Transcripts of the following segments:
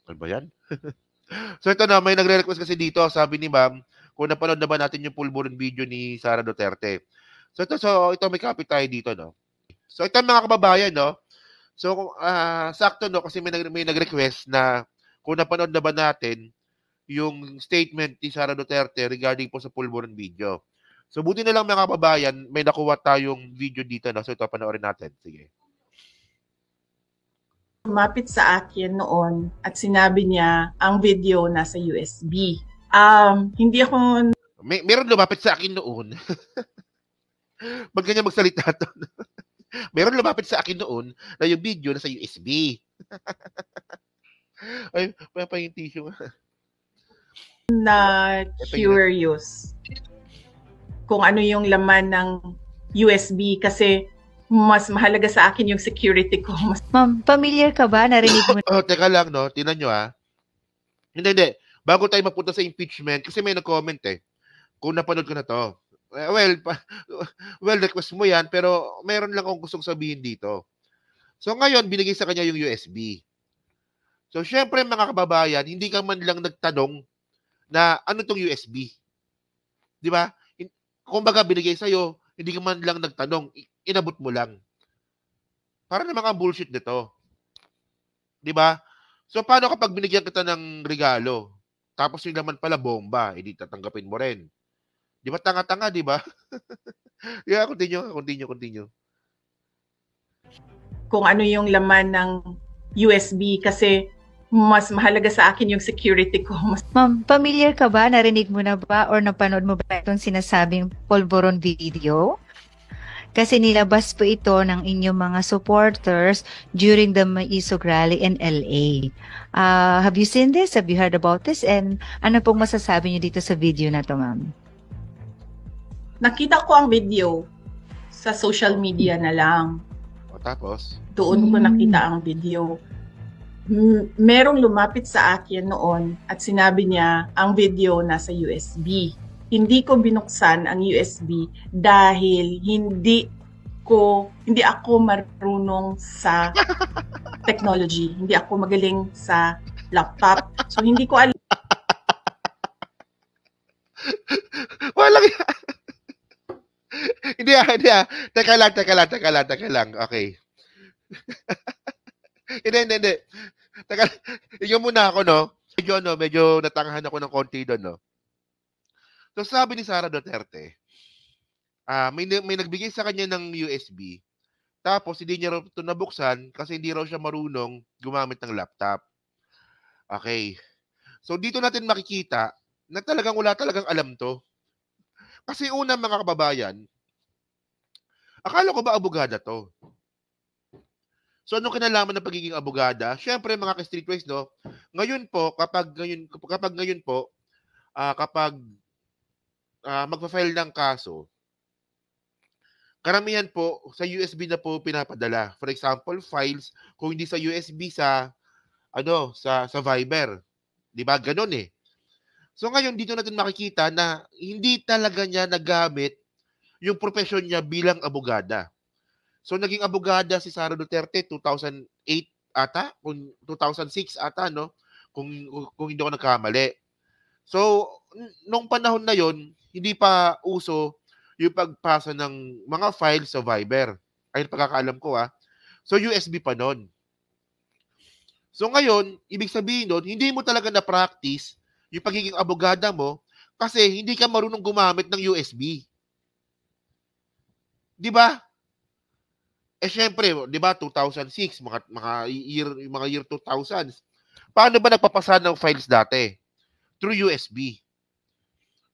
Ano ba yan? So ito na, may nagre-request kasi dito, sabi ni ma'am, kung napanood na ba natin yung pulburon video ni Sara Duterte. So ito may copy tayo dito, no? So ito mga kababayan, no? So sakto, no? Kasi may nag-request na kung napanood na ba natin yung statement ni Sara Duterte regarding po sa pulburon video. So buti na lang mga kababayan, may nakuha tayong video dito, no? So ito, panoorin natin. Sige. Lumapit sa akin noon at sinabi niya ang video nasa USB. Hindi ako Meron lumapit sa akin noon. Ba't ganyan magsalita to? Meron lumapit sa akin noon na yung video nasa USB. Ay, pa yung tissue. na Ito yun. curious kung ano yung laman ng USB kasi mas mahalaga sa akin yung security ko. Ma'am, familiar ka ba? Narinig mo Oh, teka lang, no? Tingnan nyo, ha? Hindi. Bago tayo mapunta sa impeachment, kasi may nag-comment eh. Kung napanood ko na to. Well, request mo yan, pero meron lang akong gustong sabihin dito. So ngayon, binigay sa kanya yung USB. So syempre mga kababayan, hindi ka man lang nagtanong na ano tong USB. Di ba? Kung baga binigay sa'yo, hindi ka man lang nagtanong, inabot mo lang. Para na mga bullshit nito. Di ba? So paano kapag binigyan kita ng regalo, tapos yung laman pala bomba, edi tatanggapin mo rin. Di ba tanga-tanga, di ba? Yeah, continue. Kung ano yung laman ng USB kasi mas mahalaga sa akin yung security ko. Ma'am, familiar ka ba? Narinig mo na ba or napanood mo ba itong sinasabing polvoron video? Kasi nilabas po ito ng inyong mga supporters during the Maisog Rally in LA. Have you seen this? Have you heard about this? And ano pong masasabi niyo dito sa video na to, ma'am? Nakita ko ang video sa social media na lang. O tapos? Doon ko nakita ang video. Merong lumapit sa akin noon at sinabi niya ang video nasa USB. Hindi ko binuksan ang USB dahil hindi ako marunong sa technology. Hindi ako magaling sa laptop. So hindi ko alam. Walang hindi. Teka lang. Okay. Hindi. Teka, yung muna ako, no? Medyo natangahan ako ng konti doon, no? So sabi ni Sara Duterte, may nagbigay sa kanya ng USB, tapos hindi niya raw ito nabuksan kasi hindi raw siya marunong gumamit ng laptop. Okay. So dito natin makikita na talagang wala talagang alam to. Kasi una mga kababayan, akala ko ba abogada to? So anong kinalaman ng pagiging abogada? Siyempre mga ka-streetwise, no? Ngayon po, kapag magpa-file ng kaso, karamihan po sa USB na po pinapadala. For example, files kung hindi sa USB sa Viber. 'Di ba? Ganoon eh. So ngayon dito natin makikita na hindi talaga niya nagamit yung profesyon niya bilang abogada. So naging abogada si Sara Duterte 2008 ata, kung 2006 ata, no? Kung hindi ako nagkamali. So nung panahon na 'yon, hindi pa uso yung pagpasa ng mga files sa Viber. Ayun pagkakaalam ko So USB pa noon. So ngayon, ibig sabihin nun, hindi mo talaga na-practice yung pagiging abogada mo kasi hindi ka marunong gumamit ng USB. 'Di ba? Syempre, 'di ba 2006, mga year 2000s. Paano ba nagpapasa ng files dati? Through USB.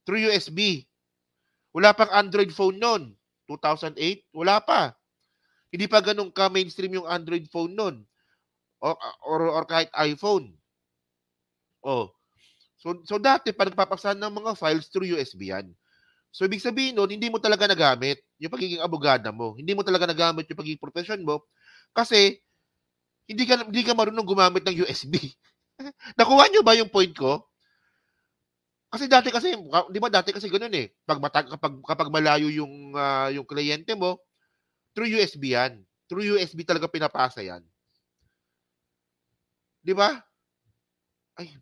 Through USB. Wala pang Android phone noon. 2008, wala pa. Hindi pa ganun ka mainstream yung Android phone noon. Or kahit iPhone. Oh. So dati pa nagpapasa ng mga files through USB yan. So ibig sabihin nun, hindi mo talaga nagamit yung pagiging abogada mo. Hindi mo talaga nagamit yung pagiging profession mo kasi hindi ka marunong gumamit ng USB. Nakuha niyo ba yung point ko? Kasi dati kasi, 'di ba dati kasi ganoon eh. Kapag malayo yung kliyente mo, through USB yan. Through USB talaga pinapasa yan. 'Di ba? Ay,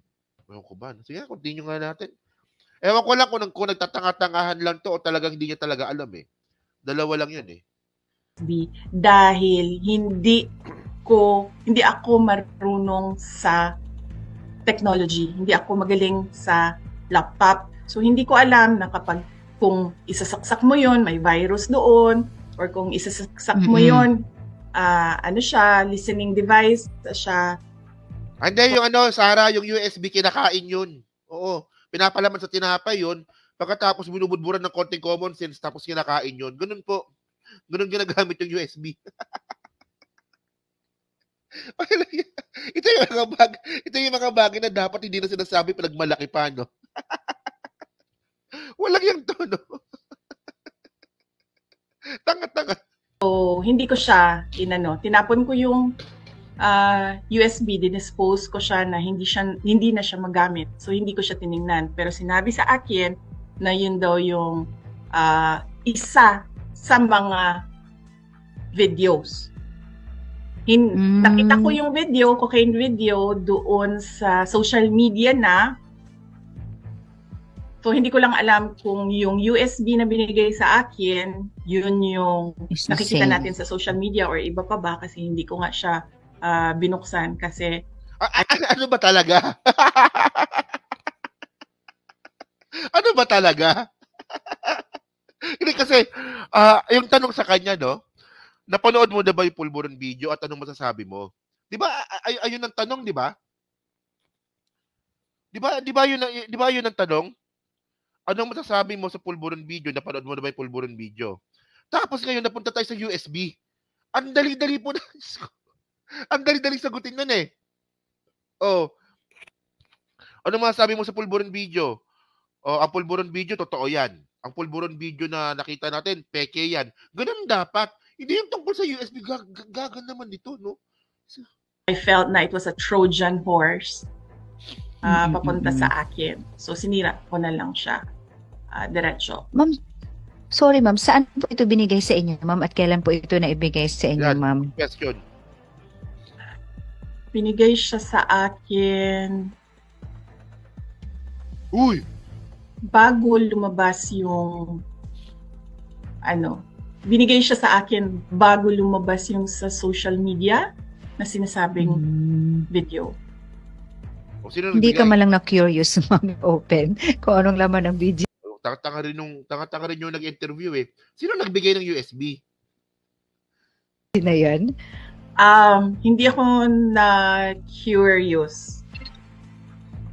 ewan ko ba. Sige, continue nga natin. Ewan ko lang kung nagtatanga-tangahan lang to o talagang hindi niya talaga alam eh. Dalawa lang yun eh. Dahil hindi ako marunong sa technology. Hindi ako magaling sa laptop. So, hindi ko alam na kung isasaksak mo yon may virus doon, or kung isasaksak mo yon listening device siya. Hindi, yung Sarah, yung USB, kinakain yun. Oo, pinapalaman sa tinapay yun, pagkatapos binubudburan ng konting common sense, tapos kinakain yun. Ganun po. Ganun ginagamit yung USB. Ito yung mga bagay na dapat hindi na sinasabi pag malaki pa, no? Walang yung tono. Tanga-tanga. So, hindi ko siya tinapon ko yung USB, dinispose ko siya na hindi na siya magamit. So, hindi ko siya tiningnan. Pero sinabi sa akin na yun daw yung isa sa mga videos. Nakita ko yung cocaine video doon sa social media na. So, hindi ko lang alam kung yung USB na binigay sa akin, yun yung nakikita natin sa social media or iba pa ba, kasi hindi ko nga siya binuksan kasi... Ano ba talaga? Ano ba talaga? Hindi kasi, yung tanong sa kanya, no? Napanood mo na ba yung Pulburon video at anong masasabi mo? Di ba, ayun ang tanong, di ba? Di ba yun ang tanong? Anong masasabi mo sa Pulburon video? Napanood mo na ba yung Pulburon video? Tapos ngayon, napunta tayo sa USB. Ang dali-dali po na. Ang dali-dali sagutin nun eh. Oh. Anong masasabi mo sa Pulburon video? Oh, ang Pulburon video, totoo yan. Ang Pulburon video na nakita natin, peke yan. Ganun dapat. Hindi yung tungkol sa USB. Gagan naman dito, no? I felt na it was a Trojan horse papunta sa akin. So, sinira ko na lang siya. Diretso. Ma'am, sorry ma'am, saan po ito binigay sa inyo, ma'am? At kailan po ito naibigay sa inyo, ma'am? Question. Binigay siya sa akin. Uy! Bago lumabas yung binigay siya sa akin bago lumabas yung sa social media na sinasabing video. Hindi ka malang na-curious, ma'am, open kung anong laman ng video. Tanga-tanga rin yung nag-interview eh. Sino nagbigay ng USB? Na yan? Hindi ako na-curious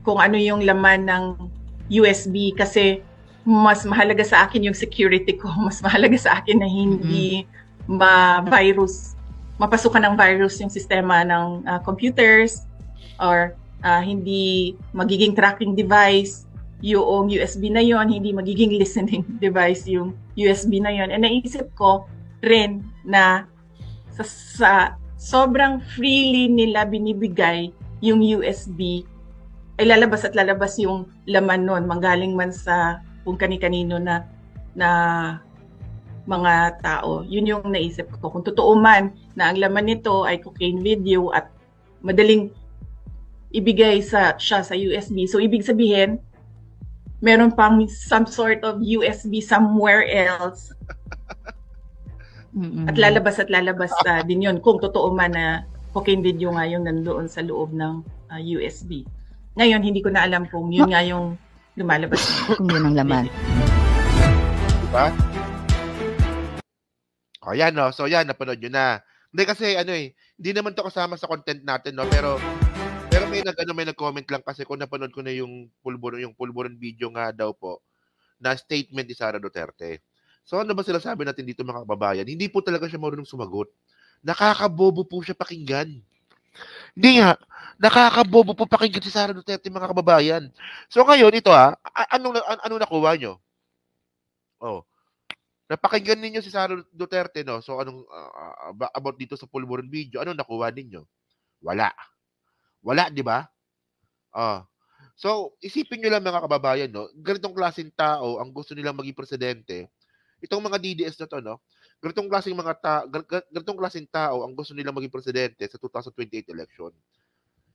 kung ano yung laman ng USB kasi mas mahalaga sa akin yung security ko. Mas mahalaga sa akin na hindi mapasukan ng virus yung sistema ng computers or hindi magiging tracking device yung USB na yon, hindi magiging listening device yung USB na yon. And naisip ko rin na sa sobrang freely nila binibigay yung USB, ay lalabas at lalabas yung laman nun, manggaling man sa kung kani-kanino na mga tao. Yun yung naisip ko. Kung totoo man na ang laman nito ay cocaine video at madaling ibigay siya sa USB. So, ibig sabihin, meron pang some sort of USB somewhere else. At lalabas din yun. Kung totoo man na cocaine video nga yung nandoon sa loob ng USB. Ngayon, hindi ko na alam kung yun nga yung lumalabas. Kung yun ang laman. Diba? O, yan, no? So, yan, napanood nyo na. Hindi kasi, hindi naman to kasama sa content natin, no? Pero may nag-comment lang kasi kung napanood ko na yung Pulburon video nga daw po na statement ni Sara Duterte. So, ano ba sila sabi natin dito, mga kababayan? Hindi po talaga siya marunong sumagot. Nakakabobo po siya pakinggan. Hindi nga, nakakabobo po pakinggan si Sara Duterte, mga kababayan. So ngayon, ito ano nakuha nyo? Oh, napakinggan ninyo si Sara Duterte, no? So anong, about dito sa Pulburon video, anong nakuha ninyo? Wala. Wala, di ba? So, isipin nyo lang, mga kababayan, no? Ganitong klaseng tao ang gusto nilang maging presidente. Itong mga DDS na to, no? Ganitong klaseng tao ang gusto nilang maging presidente sa 2028 election.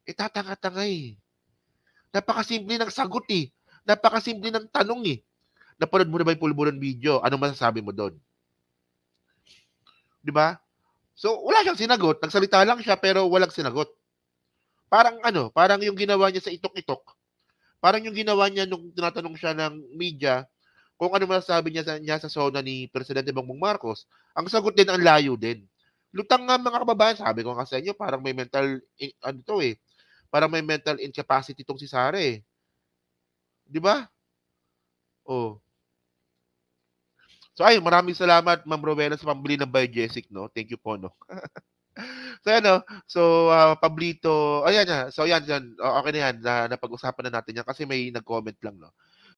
Tatanga-tanga eh. Napakasimple ng sagot eh. Napakasimple ng tanong eh. Napanood mo na ba yung pulburon video? Ano masasabi mo doon? Di ba? So, wala siyang sinagot. Nagsalita lang siya pero walang sinagot. Parang ano, parang yung ginawa niya sa itok-itok. Parang yung ginawa niya nung tinatanong siya ng media kung ano masasabi niya sa SONA ni Presidente Bongbong Marcos. Ang sagot din ang layo din. Lutang nga mga kababayan, sabi ko nga sa inyo, parang may ano to eh, parang may mental incapacity tong si Sara eh. Di ba? Oh. So ayun, maraming salamat Ma'am Rowena sa pambili ng Biogesic, no? Thank you po, no? So ano, Pablito, ayan na. So yan, okay na yan, napag-usapan na natin yan kasi may nag-comment lang, no?